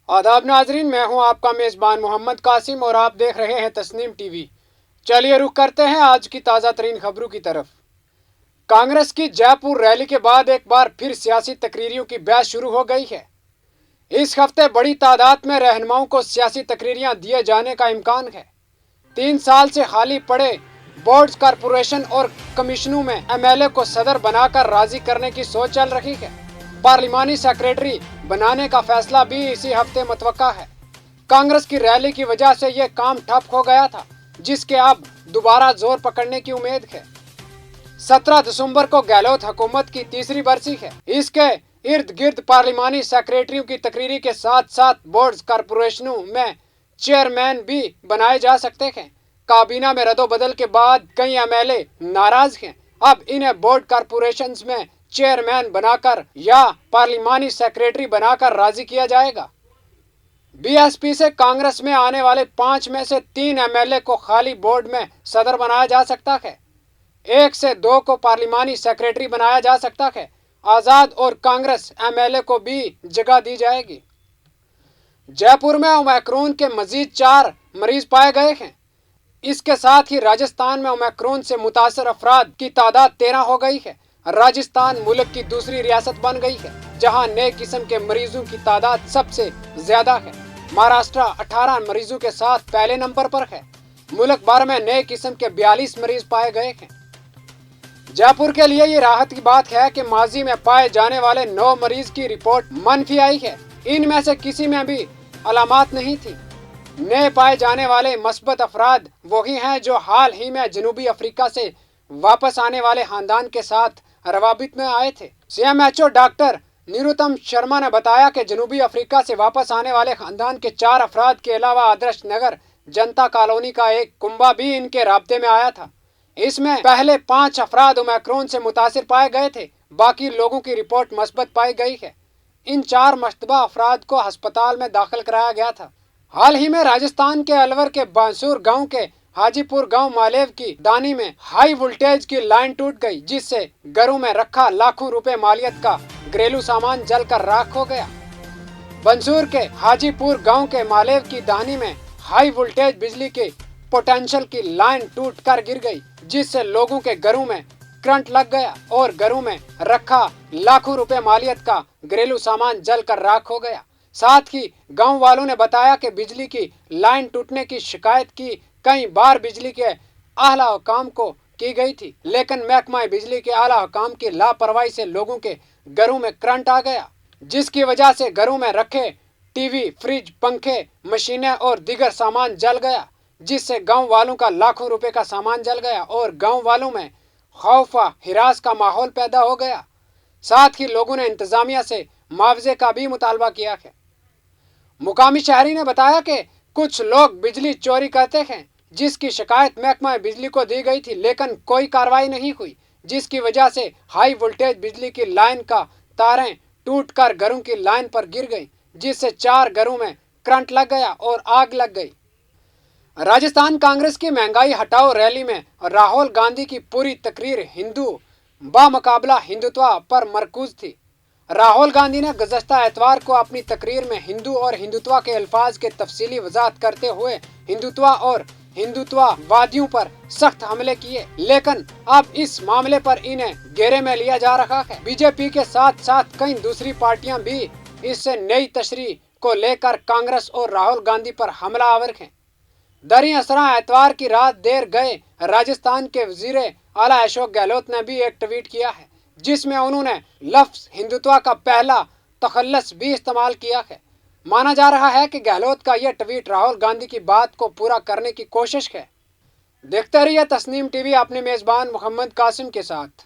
आदाब नाजरीन, मैं हूं आपका मेज़बान मोहम्मद कासिम और आप देख रहे हैं तस्नीम टीवी। चलिए रुख करते हैं आज की ताज़ा तरीन खबरों की तरफ। कांग्रेस की जयपुर रैली के बाद एक बार फिर सियासी तकरीरियों की बहस शुरू हो गई है। इस हफ्ते बड़ी तादाद में रहनुमाओं को सियासी तकरीरियां दिए जाने का इम्कान है। 3 साल से खाली पड़े बोर्ड, कारपोरेशन और कमीशनों में एमएलए को सदर बनाकर राजी करने की सोच चल रही है। पार्लिमानी सेक्रेटरी बनाने का फैसला भी इसी हफ्ते मुतवक्का है। कांग्रेस की रैली की वजह से ये काम ठप हो गया था, जिसके अब दोबारा जोर पकड़ने की उम्मीद है। 17 दिसंबर को गहलोत हुकूमत की तीसरी बरसी है। इसके इर्द गिर्द पार्लिमानी सेक्रेटरियों की तकरीरी के साथ साथ बोर्ड, कारपोरेशनों में चेयरमैन भी बनाए जा सकते हैं। काबीना में रद्दोबदल के बाद कई एमएलए नाराज हैं। अब इन्हें बोर्ड, कारपोरेशन में चेयरमैन बनाकर या पार्लिमानी सेक्रेटरी बनाकर राजी किया जाएगा। बीएसपी से कांग्रेस में आने वाले 5 में से 3 एमएलए को खाली बोर्ड में सदर बनाया जा सकता है। 1 से 2 को पार्लिमानी सेक्रेटरी बनाया जा सकता है। आजाद और कांग्रेस एमएलए को भी जगह दी जाएगी। जयपुर में ओमिक्रॉन के मजीद 4 मरीज पाए गए हैं। इसके साथ ही राजस्थान में ओमिक्रॉन से मुतासर अफराद की तादाद 13 हो गई है। राजस्थान मुल्क की दूसरी रियासत बन गई है जहां नए किस्म के मरीजों की तादाद सबसे ज्यादा है। महाराष्ट्र 18 मरीजों के साथ पहले नंबर पर है। मुल्क भर में नए किस्म के 42 मरीज पाए गए हैं। जयपुर के लिए ये राहत की बात है कि माजी में पाए जाने वाले 9 मरीज की रिपोर्ट मनफी आई है। इनमें से किसी में भी अलामात नहीं थी। नए पाए जाने वाले मस्बत अफराद वही हैं जो हाल ही में जनूबी अफ्रीका से वापस आने वाले खानदान के साथ रवाबित में आए थे। सीएमएचओ डॉक्टर निरुतम शर्मा ने बताया कि जनूबी अफ्रीका से वापस आने वाले खानदान के 4 अफराद के अलावा आदर्श नगर जनता कॉलोनी का एक कुंबा भी इनके राब्ते में आया था। इसमें पहले 5 अफराद ओमिक्रॉन से मुतासिर पाए गए थे। बाकी लोगों की रिपोर्ट मस्बत पाई गई है। इन 4 मशतबा अफराद को अस्पताल में दाखिल कराया गया था। हाल ही में राजस्थान के अलवर के बांसुर गांव के हाजीपुर गांव मालेव की दानी में हाई वोल्टेज की लाइन टूट गई, जिससे घरों में रखा लाखों रुपए मालियत का घरेलू सामान जलकर राख हो गया। बंसूर के हाजीपुर गांव के मालेव की दानी में हाई वोल्टेज बिजली के पोटेंशियल की लाइन टूट कर गिर गई, जिससे लोगों के घरों में करंट लग गया और घरों में रखा लाखों रुपए मालियत का घरेलू सामान जलकर राख हो गया। साथ ही गांव वालों ने बताया कि बिजली की लाइन टूटने की शिकायत की कई बार बिजली के आला हुकाम को की गई थी, लेकिन महकमा बिजली के आला हुकाम की लापरवाही से लोगों के घरों में करंट आ गया, जिसकी वजह से घरों में रखे टीवी, फ्रिज, पंखे, मशीनें और दीगर सामान जल गया, जिससे गांव वालों का लाखों रुपए का सामान जल गया और गांव वालों में खौफ व हिरास का माहौल पैदा हो गया। साथ ही लोगों ने इंतजामिया से मुआवजे का भी मुतालबा किया है। मुकामी शहरी ने बताया कि कुछ लोग बिजली चोरी करते हैं, जिसकी शिकायत महकमा बिजली को दी गई थी, लेकिन कोई कार्रवाई नहीं हुई, जिसकी वजह से हाई वोल्टेज बिजली की लाइन का तारें टूटकर घरों की लाइन पर गिर गई, जिससे 4 घरों में करंट लग गया और आग लग गई। राजस्थान कांग्रेस की महंगाई हटाओ रैली में राहुल गांधी की पूरी तकरीर हिंदू बामुकाबला हिंदुत्व पर मरकूज थी। राहुल गांधी ने गुज़श्ता एतवार को अपनी तकरीर में हिंदू और हिंदुत्व के अल्फाज के तफसीली वजाहत करते हुए हिंदुत्व और हिंदुत्ववादियों पर सख्त हमले किए, लेकिन अब इस मामले पर इन्हें घेरे में लिया जा रहा है। बीजेपी के साथ साथ कई दूसरी पार्टियां भी इससे नई तशरीह को लेकर कांग्रेस और राहुल गांधी पर हमला आवर हैं। दरी असरा एतवार की रात देर गए राजस्थान के वजीर आला अशोक गहलोत ने भी एक ट्वीट किया है, जिसमें उन्होंने लफ्ज हिंदुत्व का पहला तखल्लुस भी इस्तेमाल किया है। माना जा रहा है कि गहलोत का यह ट्वीट राहुल गांधी की बात को पूरा करने की कोशिश है। देखते रहिए तस्नीम टीवी अपने मेज़बान मोहम्मद कासिम के साथ।